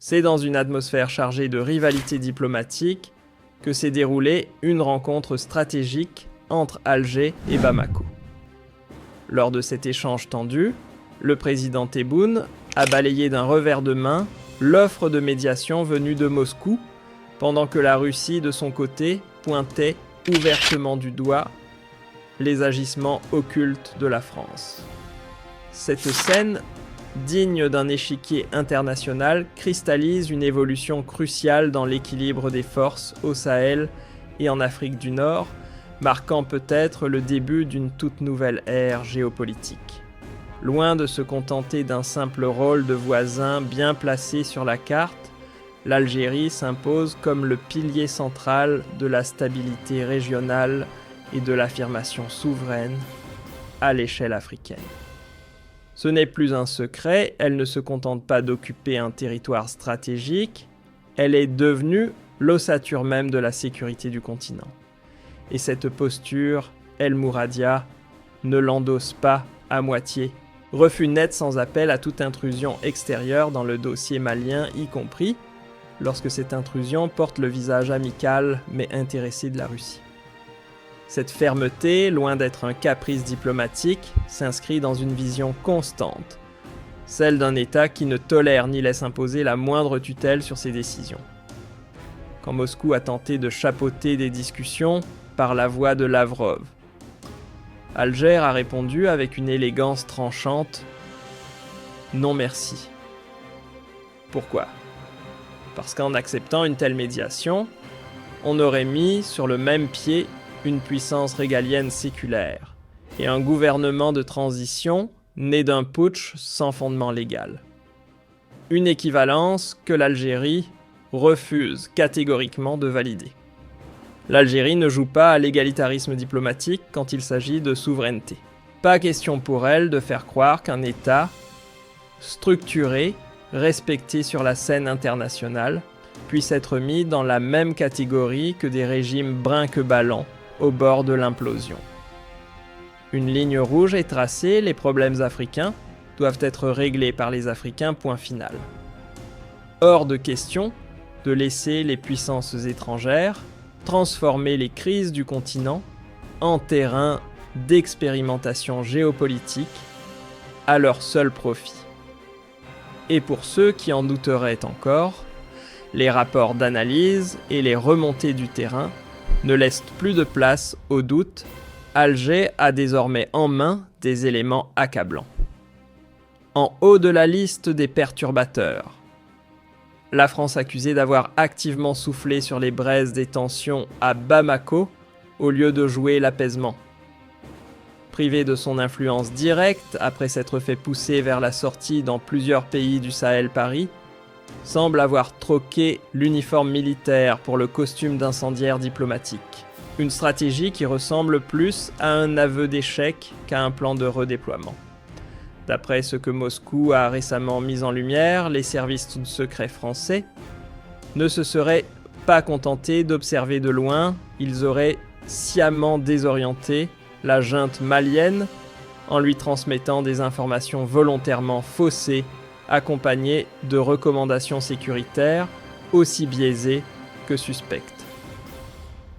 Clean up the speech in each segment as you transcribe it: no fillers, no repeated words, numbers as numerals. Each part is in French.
C'est dans une atmosphère chargée de rivalité diplomatique que s'est déroulée une rencontre stratégique entre Alger et Bamako. Lors de cet échange tendu, le président Tebboune a balayé d'un revers de main l'offre de médiation venue de Moscou, pendant que la Russie, de son côté, pointait ouvertement du doigt les agissements occultes de la France. Cette scène, digne d'un échiquier international, cristallise une évolution cruciale dans l'équilibre des forces au Sahel et en Afrique du Nord, marquant peut-être le début d'une toute nouvelle ère géopolitique. Loin de se contenter d'un simple rôle de voisin bien placé sur la carte, l'Algérie s'impose comme le pilier central de la stabilité régionale et de l'affirmation souveraine à l'échelle africaine. Ce n'est plus un secret, elle ne se contente pas d'occuper un territoire stratégique, elle est devenue l'ossature même de la sécurité du continent. Et cette posture, El Mouradia ne l'endosse pas à moitié. Refus net sans appel à toute intrusion extérieure dans le dossier malien, y compris lorsque cette intrusion porte le visage amical mais intéressé de la Russie. Cette fermeté, loin d'être un caprice diplomatique, s'inscrit dans une vision constante, celle d'un État qui ne tolère ni laisse imposer la moindre tutelle sur ses décisions. Quand Moscou a tenté de chapeauter des discussions par la voix de Lavrov, Alger a répondu avec une élégance tranchante « Non merci ». Pourquoi ? Parce qu'en acceptant une telle médiation, on aurait mis sur le même pied une puissance régalienne séculaire et un gouvernement de transition né d'un putsch sans fondement légal. Une équivalence que l'Algérie refuse catégoriquement de valider. L'Algérie ne joue pas à l'égalitarisme diplomatique quand il s'agit de souveraineté. Pas question pour elle de faire croire qu'un État structuré, respecté sur la scène internationale, puisse être mis dans la même catégorie que des régimes brinque-ballants au bord de l'implosion. Une ligne rouge est tracée, les problèmes africains doivent être réglés par les Africains, point final. Hors de question de laisser les puissances étrangères transformer les crises du continent en terrain d'expérimentation géopolitique à leur seul profit. Et pour ceux qui en douteraient encore, les rapports d'analyse et les remontées du terrain ne laissent plus de place au doute. Alger a désormais en main des éléments accablants. En haut de la liste des perturbateurs, la France accusée d'avoir activement soufflé sur les braises des tensions à Bamako au lieu de jouer l'apaisement. Privée de son influence directe après s'être fait pousser vers la sortie dans plusieurs pays du Sahel-Paris, semble avoir troqué l'uniforme militaire pour le costume d'incendiaire diplomatique. Une stratégie qui ressemble plus à un aveu d'échec qu'à un plan de redéploiement. D'après ce que Moscou a récemment mis en lumière, les services secrets français ne se seraient pas contentés d'observer de loin, ils auraient sciemment désorienté la junte malienne en lui transmettant des informations volontairement faussées accompagnées de recommandations sécuritaires aussi biaisées que suspectes.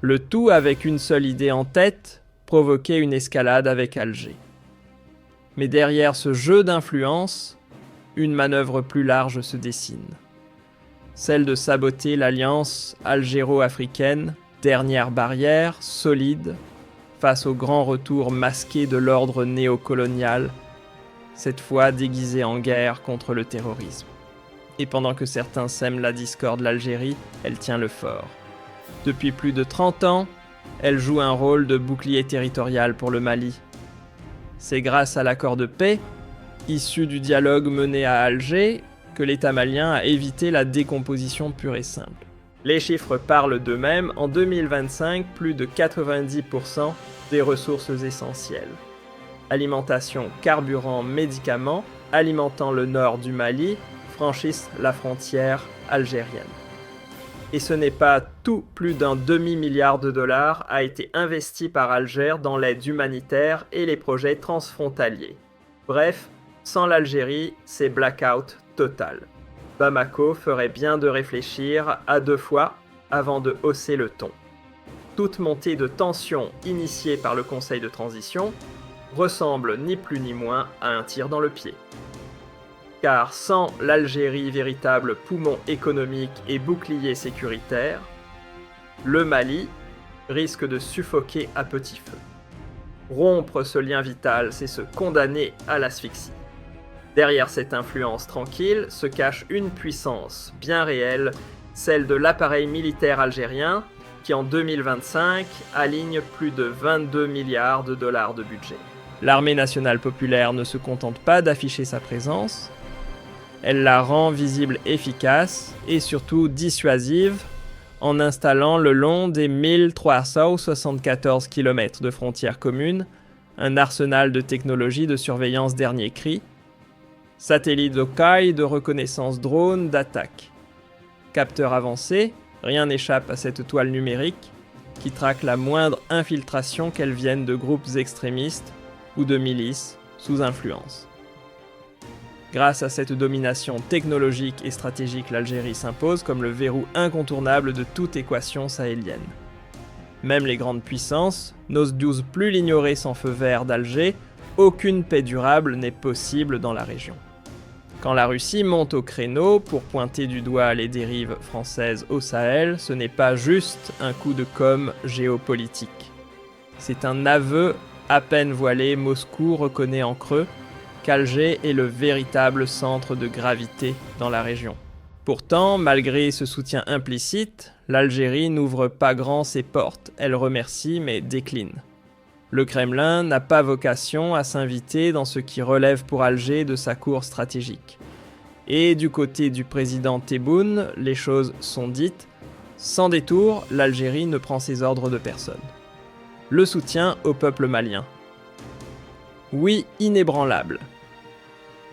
Le tout avec une seule idée en tête, provoquer une escalade avec Alger. Mais derrière ce jeu d'influence, une manœuvre plus large se dessine. Celle de saboter l'alliance algéro-africaine, dernière barrière solide face au grand retour masqué de l'ordre néocolonial, cette fois déguisé en guerre contre le terrorisme. Et pendant que certains sèment la discorde, l'Algérie, elle tient le fort. Depuis plus de 30 ans, elle joue un rôle de bouclier territorial pour le Mali. C'est grâce à l'accord de paix, issu du dialogue mené à Alger, que l'État malien a évité la décomposition pure et simple. Les chiffres parlent d'eux-mêmes, en 2025, plus de 90% des ressources essentielles. Alimentation, carburant, médicaments, alimentant le nord du Mali, franchissent la frontière algérienne. Et ce n'est pas tout, plus d'un demi-milliard de dollars a été investi par Alger dans l'aide humanitaire et les projets transfrontaliers. Bref, sans l'Algérie, c'est blackout total. Bamako ferait bien de réfléchir à 2 fois avant de hausser le ton. Toute montée de tension initiée par le Conseil de transition ressemble ni plus ni moins à un tir dans le pied. Car sans l'Algérie véritable poumon économique et bouclier sécuritaire, le Mali risque de suffoquer à petit feu. Rompre ce lien vital, c'est se condamner à l'asphyxie. Derrière cette influence tranquille se cache une puissance bien réelle, celle de l'appareil militaire algérien, qui en 2025 aligne plus de 22 milliards de dollars de budget. L'armée nationale populaire ne se contente pas d'afficher sa présence, elle la rend visible, efficace et surtout dissuasive en installant le long des 1374 km de frontières communes un arsenal de technologies de surveillance dernier cri, satellites Okai de reconnaissance drone d'attaque. Capteurs avancés, rien n'échappe à cette toile numérique qui traque la moindre infiltration qu'elle vienne de groupes extrémistes ou de milices sous influence. Grâce à cette domination technologique et stratégique, l'Algérie s'impose comme le verrou incontournable de toute équation sahélienne. Même les grandes puissances n'osent plus l'ignorer sans feu vert d'Alger, aucune paix durable n'est possible dans la région. Quand la Russie monte au créneau pour pointer du doigt les dérives françaises au Sahel, ce n'est pas juste un coup de com' géopolitique. C'est un aveu à peine voilé. Moscou reconnaît en creux qu'Alger est le véritable centre de gravité dans la région. Pourtant, malgré ce soutien implicite, l'Algérie n'ouvre pas grand ses portes, elle remercie mais décline. Le Kremlin n'a pas vocation à s'inviter dans ce qui relève pour Alger de sa cour stratégique. Et du côté du président Tebboune, les choses sont dites. Sans détour, l'Algérie ne prend ses ordres de personne. Le soutien au peuple malien. Oui, inébranlable.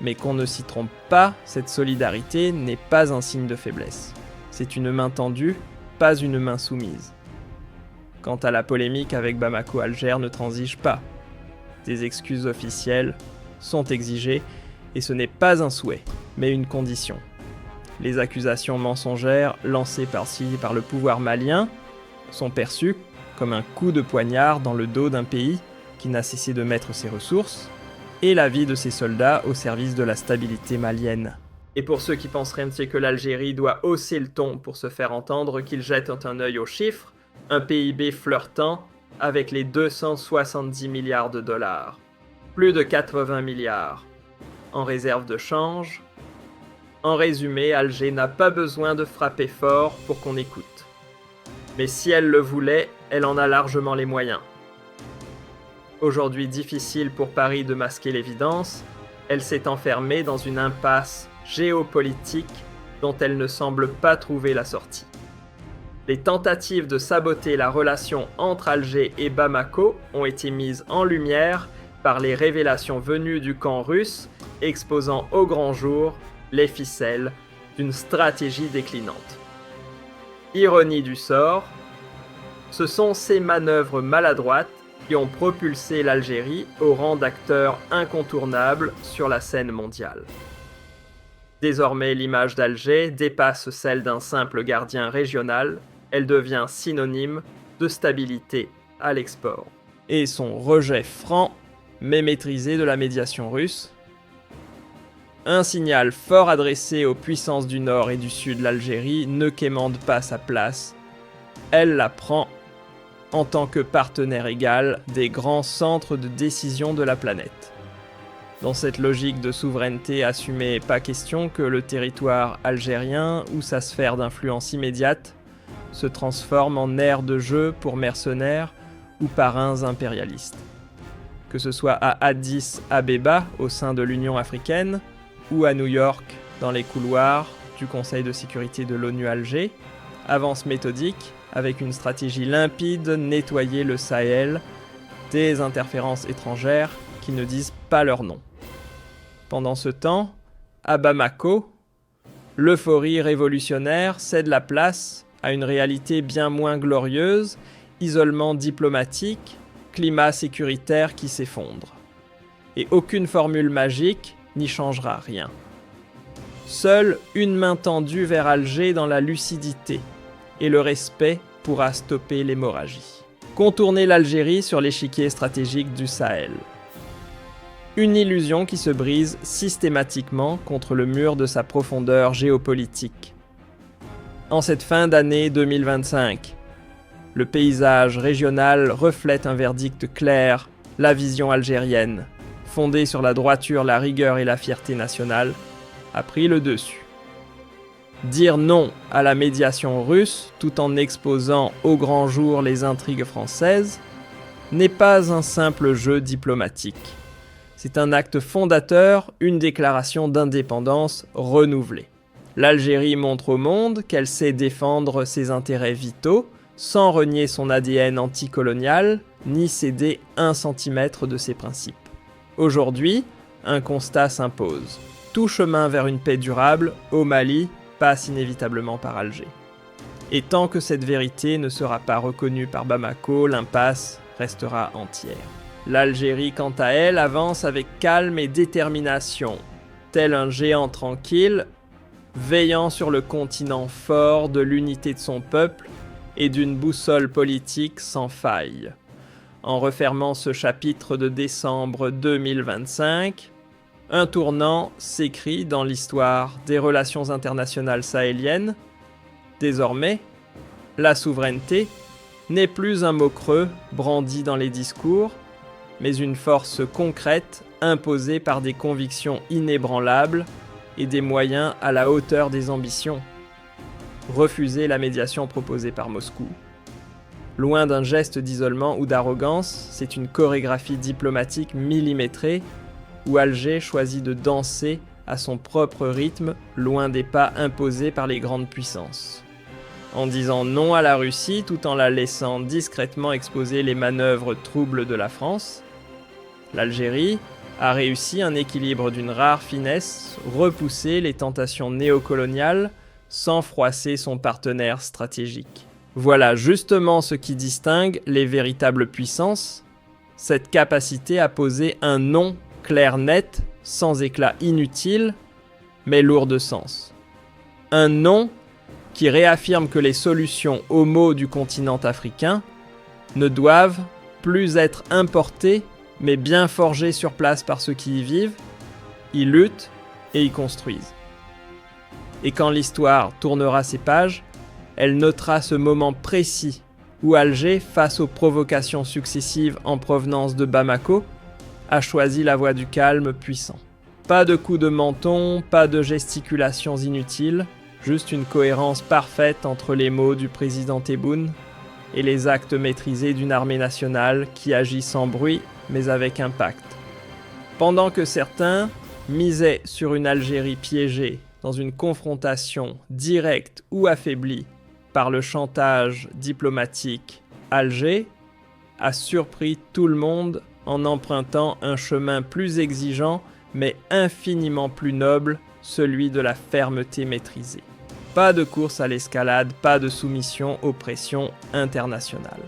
Mais qu'on ne s'y trompe pas, cette solidarité n'est pas un signe de faiblesse. C'est une main tendue, pas une main soumise. Quant à la polémique avec Bamako-Alger ne transige pas. Des excuses officielles sont exigées et ce n'est pas un souhait, mais une condition. Les accusations mensongères lancées par-ci par le pouvoir malien sont perçues comme un coup de poignard dans le dos d'un pays qui n'a cessé de mettre ses ressources et la vie de ses soldats au service de la stabilité malienne. Et pour ceux qui penseraient que l'Algérie doit hausser le ton pour se faire entendre, qu'ils jettent un œil aux chiffres, un PIB flirtant avec les 270 milliards de dollars, plus de 80 milliards en réserve de change. En résumé, Alger n'a pas besoin de frapper fort pour qu'on écoute. Mais si elle le voulait, elle en a largement les moyens. Aujourd'hui difficile pour Paris de masquer l'évidence, elle s'est enfermée dans une impasse géopolitique dont elle ne semble pas trouver la sortie. Les tentatives de saboter la relation entre Alger et Bamako ont été mises en lumière par les révélations venues du camp russe, exposant au grand jour les ficelles d'une stratégie déclinante. Ironie du sort, ce sont ces manœuvres maladroites qui ont propulsé l'Algérie au rang d'acteur incontournable sur la scène mondiale. Désormais, l'image d'Alger dépasse celle d'un simple gardien régional, elle devient synonyme de stabilité à l'export. Et son rejet franc, mais maîtrisé de la médiation russe, un signal fort adressé aux puissances du nord et du sud de l'Algérie ne quémande pas sa place, elle la prend en tant que partenaire égal des grands centres de décision de la planète. Dans cette logique de souveraineté assumée, pas question que le territoire algérien ou sa sphère d'influence immédiate se transforme en aire de jeu pour mercenaires ou parrains impérialistes. Que ce soit à Addis Abeba au sein de l'Union africaine ou à New York dans les couloirs du Conseil de sécurité de l'ONU Alger, avance méthodique avec une stratégie limpide, nettoyer le Sahel des interférences étrangères qui ne disent pas leur nom. Pendant ce temps, à Bamako, l'euphorie révolutionnaire cède la place à une réalité bien moins glorieuse, isolement diplomatique, climat sécuritaire qui s'effondre. Et aucune formule magique n'y changera rien. Seule une main tendue vers Alger dans la lucidité et le respect pourra stopper l'hémorragie. Contourner l'Algérie sur l'échiquier stratégique du Sahel. Une illusion qui se brise systématiquement contre le mur de sa profondeur géopolitique. En cette fin d'année 2025, le paysage régional reflète un verdict clair, la vision algérienne, fondée sur la droiture, la rigueur et la fierté nationale, a pris le dessus. Dire non à la médiation russe tout en exposant au grand jour les intrigues françaises n'est pas un simple jeu diplomatique. C'est un acte fondateur, une déclaration d'indépendance renouvelée. L'Algérie montre au monde qu'elle sait défendre ses intérêts vitaux sans renier son ADN anticolonial ni céder 1 centimètre de ses principes. Aujourd'hui, un constat s'impose. Tout chemin vers une paix durable, au Mali, passe inévitablement par Alger. Et tant que cette vérité ne sera pas reconnue par Bamako, l'impasse restera entière. L'Algérie, quant à elle, avance avec calme et détermination, tel un géant tranquille, veillant sur le continent fort de l'unité de son peuple et d'une boussole politique sans faille. En refermant ce chapitre de décembre 2025, un tournant s'écrit dans l'histoire des relations internationales sahéliennes. Désormais, la souveraineté n'est plus un mot creux brandi dans les discours, mais une force concrète imposée par des convictions inébranlables et des moyens à la hauteur des ambitions. Refuser la médiation proposée par Moscou. Loin d'un geste d'isolement ou d'arrogance, c'est une chorégraphie diplomatique millimétrée où Alger choisit de danser à son propre rythme, loin des pas imposés par les grandes puissances. En disant non à la Russie tout en la laissant discrètement exposer les manœuvres troubles de la France, l'Algérie a réussi un équilibre d'une rare finesse, repousser les tentations néocoloniales sans froisser son partenaire stratégique. Voilà justement ce qui distingue les véritables puissances, cette capacité à poser un non clair net, sans éclat inutile, mais lourd de sens. Un non qui réaffirme que les solutions aux maux du continent africain ne doivent plus être importées, mais bien forgées sur place par ceux qui y vivent, y luttent et y construisent. Et quand l'histoire tournera ses pages, elle notera ce moment précis où Alger, face aux provocations successives en provenance de Bamako, a choisi la voie du calme puissant. Pas de coups de menton, pas de gesticulations inutiles, juste une cohérence parfaite entre les mots du président Tebboune et les actes maîtrisés d'une armée nationale qui agit sans bruit mais avec impact. Pendant que certains misaient sur une Algérie piégée dans une confrontation directe ou affaiblie par le chantage diplomatique, Alger a surpris tout le monde en empruntant un chemin plus exigeant mais infiniment plus noble, celui de la fermeté maîtrisée. Pas de course à l'escalade, pas de soumission aux pressions internationales.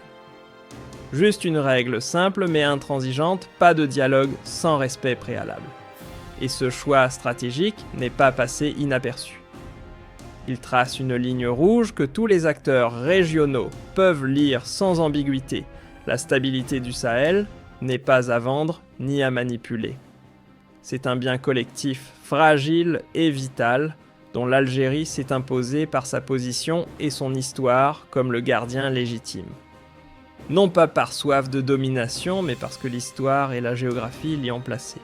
Juste une règle simple mais intransigeante, pas de dialogue sans respect préalable. Et ce choix stratégique n'est pas passé inaperçu. Il trace une ligne rouge que tous les acteurs régionaux peuvent lire sans ambiguïté. La stabilité du Sahel n'est pas à vendre ni à manipuler. C'est un bien collectif fragile et vital dont l'Algérie s'est imposée par sa position et son histoire comme le gardien légitime. Non pas par soif de domination, mais parce que l'histoire et la géographie l'y ont placé.